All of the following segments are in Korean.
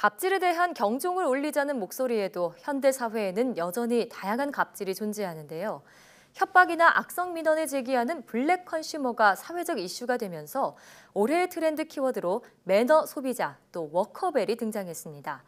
갑질에 대한 경종을 울리자는 목소리에도 현대 사회에는 여전히 다양한 갑질이 존재하는데요. 협박이나 악성 민원을 제기하는 블랙 컨슈머가 사회적 이슈가 되면서 올해의 트렌드 키워드로 매너 소비자, 또 워커벨이 등장했습니다.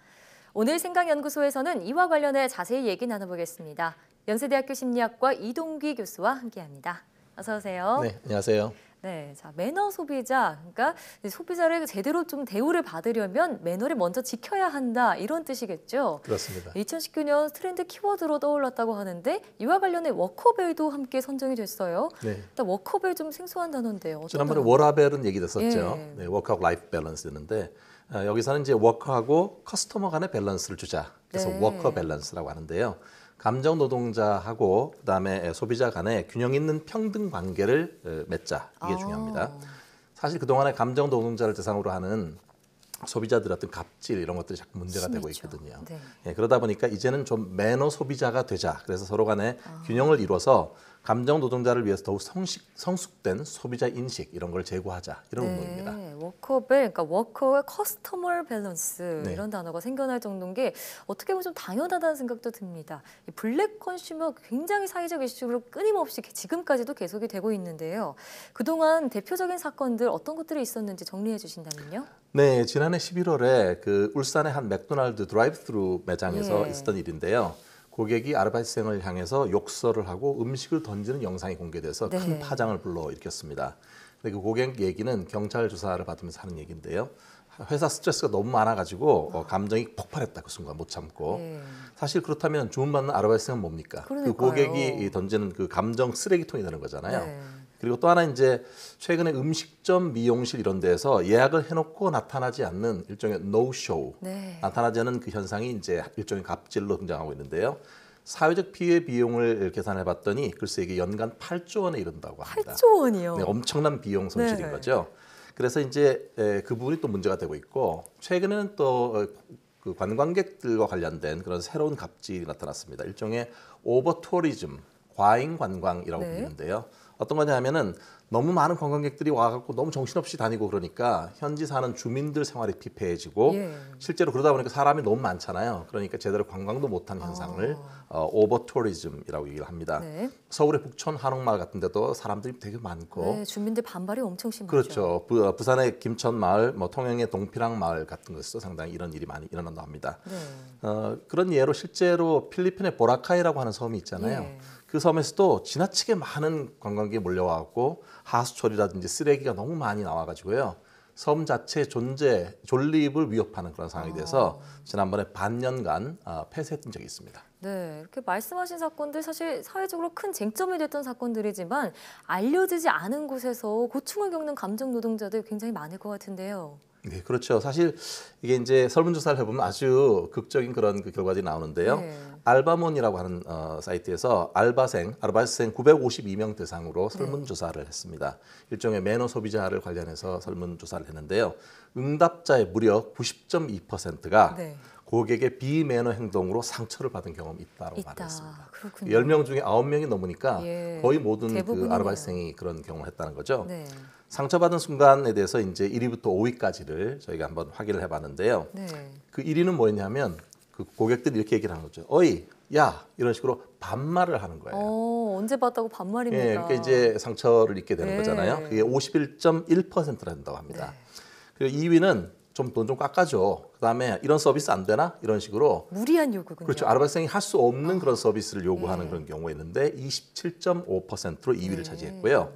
오늘 생각연구소에서는 이와 관련해 자세히 얘기 나눠보겠습니다. 연세대학교 심리학과 이동기 교수와 함께합니다. 어서 오세요. 네, 안녕하세요. 네, 자, 매너 소비자, 그러니까 소비자를 제대로 좀 대우를 받으려면 매너를 먼저 지켜야 한다, 이런 뜻이겠죠? 그렇습니다. 2019년 트렌드 키워드로 떠올랐다고 하는데 이와 관련해 워커벨도 함께 선정이 됐어요. 네. 일단 워커벨 좀 생소한 단어인데요. 지난번에 워라벨은 얘기됐었죠. 예. 네, 워크하고 라이프 밸런스였는데 여기서는 이제 워커하고 커스터머 간의 밸런스를 주자. 그래서 네. 워커 밸런스라고 하는데요. 감정 노동자하고 그다음에 소비자 간의 균형 있는 평등 관계를 맺자. 이게 중요합니다. 사실 그동안에 감정 노동자를 대상으로 하는 소비자들의 어떤 갑질 이런 것들이 자꾸 문제가 되고 있거든요. 네. 예, 그러다 보니까 이제는 좀 매너 소비자가 되자. 그래서 서로 간에 균형을 이뤄서 감정 노동자를 위해서 더욱 성숙된 소비자 인식 이런 걸 제고하자. 이런 운동입니다. 워커벨, 그러니까 워커와 커스터머 밸런스 네. 이런 단어가 생겨날 정도인 게 어떻게 보면 좀 당연하다는 생각도 듭니다. 이 블랙 컨슈머 굉장히 사회적 이슈로 끊임없이 지금까지도 계속이 되고 있는데요. 그동안 대표적인 사건들 어떤 것들이 있었는지 정리해 주신다면요. 네, 지난해 11월에 그 울산의 한 맥도날드 드라이브스루 매장에서 예. 있었던 일인데요. 고객이 아르바이트생을 향해서 욕설을 하고 음식을 던지는 영상이 공개돼서 네. 큰 파장을 불러일으켰습니다. 근데 그 고객 얘기는 경찰 조사를 받으면서 하는 얘기인데요. 회사 스트레스가 너무 많아가지고 감정이 폭발했다 그 순간 못 참고. 예. 사실 그렇다면 주문받는 아르바이트생은 뭡니까? 그러니까요. 그 고객이 던지는 그 감정 쓰레기통이 되는 거잖아요. 네. 그리고 또 하나 이제 최근에 음식점, 미용실 이런 데서 예약을 해놓고 나타나지 않는 일종의 no-show, 네. 나타나지 않는 그 현상이 이제 일종의 갑질로 등장하고 있는데요. 사회적 피해 비용을 계산해봤더니 글쎄 이게 연간 8조 원에 이른다고 합니다. 8조 원이요. 네, 엄청난 비용 손실인 네. 거죠. 그래서 이제 그 부분이 또 문제가 되고 있고 최근에는 또 그 관광객들과 관련된 그런 새로운 갑질이 나타났습니다. 일종의 오버 투어리즘, 과잉 관광이라고 네. 부르는데요. 어떤 거냐 하면은 너무 많은 관광객들이 와갖고 너무 정신없이 다니고 그러니까 현지 사는 주민들 생활이 피폐해지고 예. 실제로 그러다 보니까 사람이 너무 많잖아요. 그러니까 제대로 관광도 못하는 현상을 오버 투어리즘이라고 얘기를 합니다. 네. 서울의 북촌 한옥마을 같은 데도 사람들이 되게 많고 네, 주민들 반발이 엄청 심하죠. 그렇죠. 부산의 김천마을, 뭐 통영의 동피랑마을 같은 곳에서 상당히 이런 일이 많이 일어난다고 합니다. 네. 그런 예로 실제로 필리핀의 보라카이라고 하는 섬이 있잖아요. 예. 그 섬에서도 지나치게 많은 관광객이 몰려와갖고 하수처리라든지 쓰레기가 너무 많이 나와가지고요. 섬 자체의 존립을 위협하는 그런 상황이 돼서 지난번에 반년간 폐쇄했던 적이 있습니다. 네, 이렇게 말씀하신 사건들 사실 사회적으로 큰 쟁점이 됐던 사건들이지만 알려지지 않은 곳에서 고충을 겪는 감정 노동자들 굉장히 많을 것 같은데요. 네, 그렇죠. 사실 이게 이제 설문조사를 해보면 아주 극적인 그런 그 결과들이 나오는데요. 네. 알바몬이라고 하는 사이트에서 아르바이트생 952명 대상으로 설문조사를 했습니다. 일종의 매너 소비자를 관련해서 설문조사를 했는데요. 응답자의 무려 90.2%가 네. 고객의 비매너 행동으로 상처를 받은 경험이 있다고 말했습니다. 그렇군요. 10명 중에 9명이 넘으니까 예, 거의 모든 그 대부분이네요. 아르바이트생이 그런 경험을 했다는 거죠. 네. 상처받은 순간에 대해서 이제 1위부터 5위까지를 저희가 한번 확인을 해봤는데요. 네. 그 1위는 뭐였냐면 그 고객들이 이렇게 얘기를 하는 거죠. 어이, 야 이런 식으로 반말을 하는 거예요. 언제 봤다고 반말입니까? 예, 그러니까 이제 상처를 입게 되는 네. 거잖아요. 그게 51.1%나 된다고 합니다. 그리고 2위는 좀 돈 좀 깎아줘. 그다음에 이런 서비스 안 되나? 이런 식으로 무리한 요구군요. 그렇죠. 아르바이트생이 할 수 없는 그런 서비스를 요구하는 그런 경우였는데 27.5%로 2위를 차지했고요.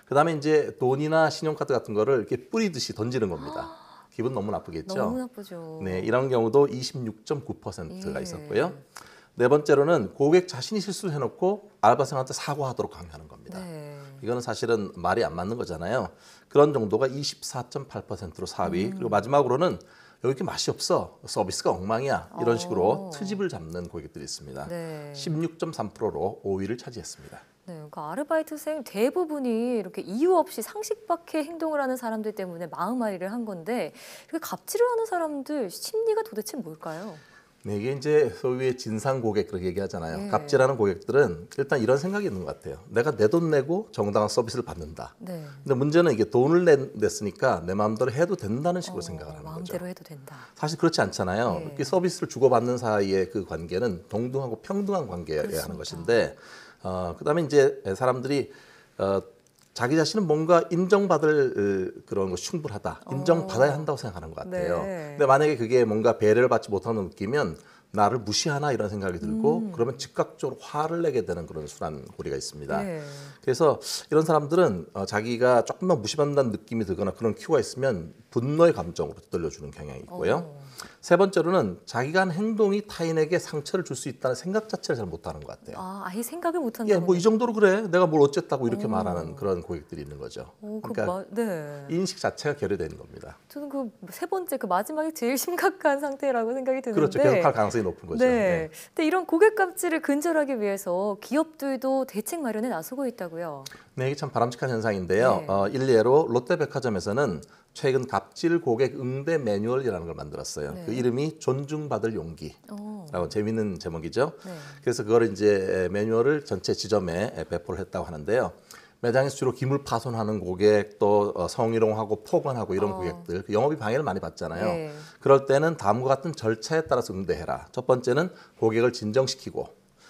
그다음에 이제 돈이나 신용카드 같은 거를 이렇게 뿌리듯이 던지는 겁니다. 기분 너무 나쁘겠죠. 너무 나쁘죠. 네, 이런 경우도 26.9%가 예. 있었고요. 네 번째로는 고객 자신이 실수를 해놓고 알바생한테 사과하도록 강요하는 겁니다. 네. 이거는 사실은 말이 안 맞는 거잖아요. 그런 정도가 24.8%로 4위. 그리고 마지막으로는 여기 이렇게 맛이 없어. 서비스가 엉망이야. 이런 식으로 트집을 잡는 고객들이 있습니다. 네. 16.3%로 5위를 차지했습니다. 네, 그러니까 아르바이트생 대부분이 이렇게 이유 없이 상식 밖의 행동을 하는 사람들 때문에 마음앓이를 한 건데 이렇게 갑질을 하는 사람들 심리가 도대체 뭘까요? 네, 이게 이제 소위의 진상 고객 그렇게 얘기하잖아요. 네. 갑질하는 고객들은 일단 이런 생각이 있는 것 같아요. 내가 내 돈 내고 정당한 서비스를 받는다. 네. 근데 문제는 이게 돈을 냈으니까 내 마음대로 해도 된다는 식으로 생각을 하는 거죠. 마음대로 해도 된다. 사실 그렇지 않잖아요. 네. 이렇게 서비스를 주고받는 사이의 그 관계는 동등하고 평등한 관계여야 그렇습니다. 하는 것인데, 그다음에 이제 사람들이 자기 자신은 뭔가 인정받을 그런 거 충분하다, 인정받아야 한다고 생각하는 것 같아요. 네. 근데 만약에 그게 뭔가 배려를 받지 못하는 느끼면 나를 무시하나 이런 생각이 들고 그러면 즉각적으로 화를 내게 되는 그런 순환 고리가 있습니다. 네. 그래서 이런 사람들은 자기가 조금만 무시받는다는 느낌이 들거나 그런 큐가 있으면 분노의 감정으로 떠들려주는 경향이 있고요. 세 번째로는 자기가 한 행동이 타인에게 상처를 줄 수 있다는 생각 자체를 잘 못하는 것 같아요. 아예 생각을 예, 못한다는 뭐 이 정도로 그래. 내가 뭘 어쨌다고 이렇게 말하는 그런 고객들이 있는 거죠. 그러니까 네. 인식 자체가 결여되는 겁니다. 저는 그 세 번째 그 마지막이 제일 심각한 상태라고 생각이 드는데. 그렇죠. 계속할 가능성이 높은 거죠. 네. 근데 이런 고객 갑질을 근절하기 위해서 기업들도 대책 마련에 나서고 있다고요. 네, 이게 참 바람직한 현상인데요. 네. 일례로 롯데백화점에서는 최근 갑질 고객 응대 매뉴얼이라는 걸 만들었어요. 네. 그 이름이 존중받을 용기라고 재미있는 제목이죠. 네. 그래서 그걸 이제 매뉴얼을 전체 지점에 배포를 했다고 하는데요. 매장에서 주로 기물 파손하는 고객, 또 성희롱하고 폭언하고 이런 고객들, 영업이 방해를 많이 받잖아요. 네. 그럴 때는 다음과 같은 절차에 따라서 응대해라. 첫 번째는 고객을 진정시키고,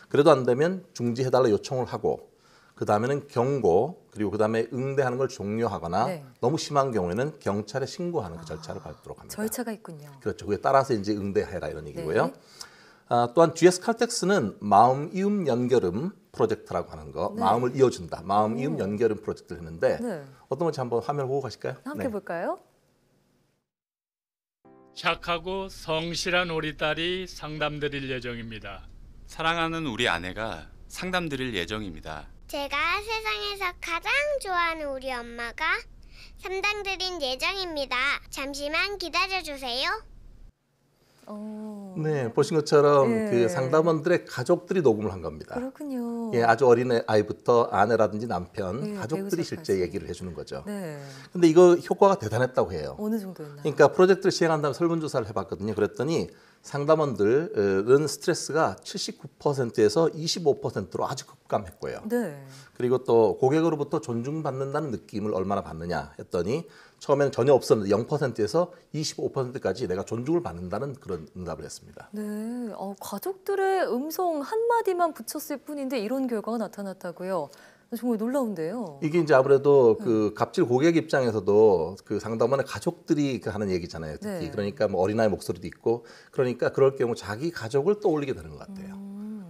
그래도 안 되면 중지해달라 요청을 하고, 그 다음에는 경고, 그리고 그 다음에 응대하는 걸 종료하거나 네. 너무 심한 경우에는 경찰에 신고하는 그 절차를 밟도록 합니다. 절차가 있군요. 그렇죠. 그에 따라서 이제 응대해라 이런 얘기고요. 네. 또한 GS 칼텍스는 마음 이음 연결음 프로젝트라고 하는 거, 네. 마음을 이어준다, 마음 이음 연결음 프로젝트를 했는데 네. 어떤 건지 한번 화면 보고 가실까요? 함께 볼까요? 착하고 성실한 우리 딸이 상담드릴 예정입니다. 사랑하는 우리 아내가 상담드릴 예정입니다. 제가 세상에서 가장 좋아하는 우리 엄마가 상담드린 예정입니다. 잠시만 기다려주세요. 네, 보신 것처럼 네. 그 상담원들의 가족들이 녹음을 한 겁니다. 그렇군요. 예, 아주 어린 아이부터 아내라든지 남편, 네, 가족들이 배우자까지. 실제 얘기를 해주는 거죠. 네. 근데 이거 효과가 대단했다고 해요. 어느 정도였나요? 그러니까 프로젝트를 시행한 다음에 설문조사를 해봤거든요. 그랬더니 상담원들은 스트레스가 79%에서 25%로 아주 급감했고요. 네. 그리고 또 고객으로부터 존중받는다는 느낌을 얼마나 받느냐 했더니 처음에는 전혀 없었는데 0%에서 25%까지 내가 존중을 받는다는 그런 응답을 했습니다. 네. 가족들의 음성 한마디만 붙였을 뿐인데 이런 결과가 나타났다고요. 정말 놀라운데요. 이게 이제 아무래도 그 갑질 고객 입장에서도 그 상담원의 가족들이 그 하는 얘기잖아요. 특히 네. 그러니까 뭐 어린아이 목소리도 있고 그러니까 그럴 경우 자기 가족을 떠올리게 되는 것 같아요.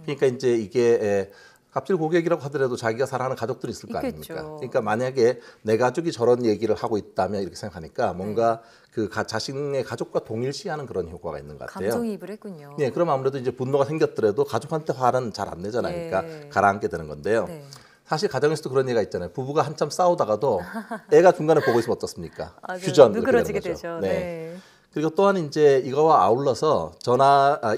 그러니까 이제 이게 갑질 고객이라고 하더라도 자기가 사랑하는 가족들이 있을 거 있겠죠. 아닙니까? 그러니까 만약에 내 가족이 저런 얘기를 하고 있다면 이렇게 생각하니까 뭔가 그 자신의 가족과 동일시하는 그런 효과가 있는 것 같아요. 감정이입을 했군요. 네, 그럼 아무래도 이제 분노가 생겼더라도 가족한테 화는 잘 안 내잖아요. 네. 그러니까 가라앉게 되는 건데요. 네. 사실 가정에서도 그런 얘기가 있잖아요. 부부가 한참 싸우다가도 애가 중간에 보고 있으면 어떻습니까? 아주 휴전 이렇게 누그러지게 되는 거죠. 되죠. 네. 네. 그리고 또한 이제 이거와 아울러서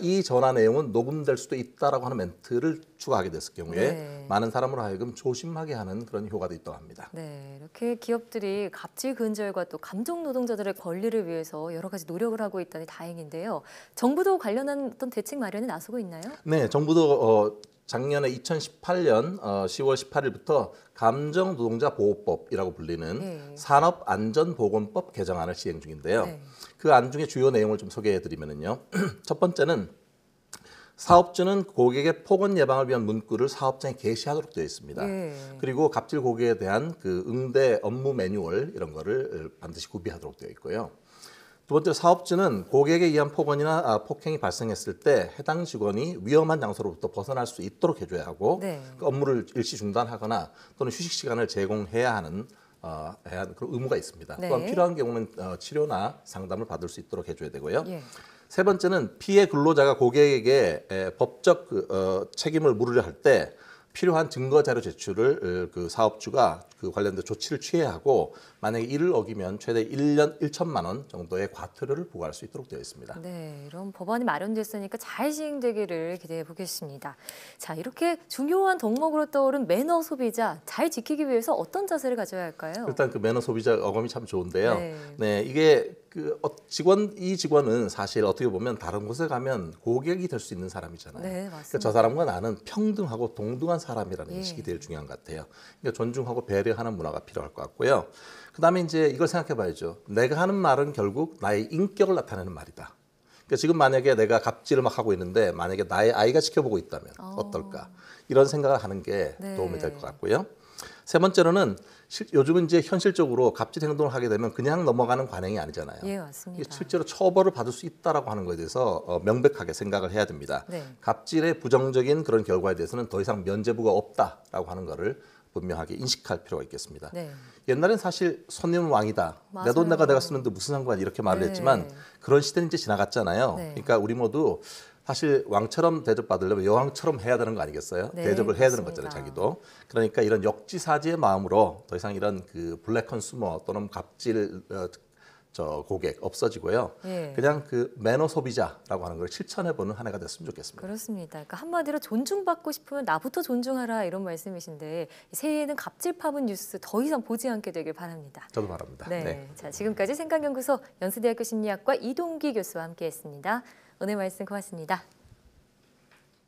이 전화 내용은 녹음될 수도 있다라고 하는 멘트를 추가하게 됐을 경우에 네. 많은 사람으로 하여금 조심하게 하는 그런 효과도 있다고 합니다. 네, 이렇게 기업들이 갑질 근절과 또 감정 노동자들의 권리를 위해서 여러 가지 노력을 하고 있다니 다행인데요. 정부도 관련한 어떤 대책 마련에 나서고 있나요? 네, 정부도 작년에 2018년 10월 18일부터 감정노동자보호법이라고 불리는 네. 산업안전보건법 개정안을 시행 중인데요. 네. 그 안 중에 주요 내용을 좀 소개해드리면요. 첫 번째는 사업주는 고객의 폭언 예방을 위한 문구를 사업장에 게시하도록 되어 있습니다. 네. 그리고 갑질 고객에 대한 그 응대 업무 매뉴얼 이런 거를 반드시 구비하도록 되어 있고요. 두 번째로 사업주는 고객에 의한 폭언이나 폭행이 발생했을 때 해당 직원이 위험한 장소로부터 벗어날 수 있도록 해줘야 하고 네. 그 업무를 일시 중단하거나 또는 휴식 시간을 제공해야 하는 그런 의무가 있습니다. 네. 또한 필요한 경우는 치료나 상담을 받을 수 있도록 해줘야 되고요. 예. 세 번째는 피해 근로자가 고객에게 법적 책임을 물으려 할 때 필요한 증거 자료 제출을 그 사업주가 그 관련된 조치를 취해야 하고 만약에 이를 어기면 최대 1년 1천만 원 정도의 과태료를 부과할 수 있도록 되어 있습니다. 네, 이런 법안이 마련됐으니까 잘 시행되기를 기대해 보겠습니다. 자, 이렇게 중요한 덕목으로 떠오른 매너 소비자 잘 지키기 위해서 어떤 자세를 가져야 할까요? 일단 그 매너 소비자 어감이 참 좋은데요. 네. 네, 이게 이 직원은 사실 어떻게 보면 다른 곳에 가면 고객이 될 수 있는 사람이잖아요. 네, 그러니까 맞습니다. 저 사람과 나는 평등하고 동등한 사람이라는 예. 인식이 제일 중요한 것 같아요. 그러니까 존중하고 배려하는 문화가 필요할 것 같고요. 그다음에 이제 이걸 생각해봐야죠. 내가 하는 말은 결국 나의 인격을 나타내는 말이다. 그러니까 지금 만약에 내가 갑질을 막 하고 있는데 만약에 나의 아이가 지켜보고 있다면 어떨까? 이런 생각을 하는 게 네. 도움이 될 것 같고요. 세 번째로는 요즘은 이제 현실적으로 갑질 행동을 하게 되면 그냥 넘어가는 관행이 아니잖아요. 예, 이게 맞습니다. 실제로 처벌을 받을 수 있다라고 하는 것에 대해서 명백하게 생각을 해야 됩니다. 네. 갑질의 부정적인 그런 결과에 대해서는 더 이상 면죄부가 없다라고 하는 것을 분명하게 인식할 필요가 있겠습니다. 네. 옛날엔 사실 손님은 왕이다. 내 돈 맞아요. 내가 쓰는데 무슨 상관 이렇게 말을 네. 했지만 그런 시대는 이제 지나갔잖아요. 네. 그러니까 우리 모두 사실 왕처럼 대접받으려면 여왕처럼 해야 되는 거 아니겠어요? 네, 대접을 해야 되는 맞습니다. 거잖아요, 자기도. 그러니까 이런 역지사지의 마음으로 더 이상 이런 그 블랙 컨슈머 또는 갑질 고객 없어지고요. 예. 그냥 그 매너 소비자라고 하는 걸 실천해보는 한 해가 됐으면 좋겠습니다. 그렇습니다. 그러니까 한마디로 존중받고 싶으면 나부터 존중하라 이런 말씀이신데 새해에는 갑질 파문 뉴스 더 이상 보지 않게 되길 바랍니다. 저도 바랍니다. 네. 자, 지금까지 생각연구소 연세대학교 심리학과 이동기 교수와 함께했습니다. 오늘 말씀 고맙습니다.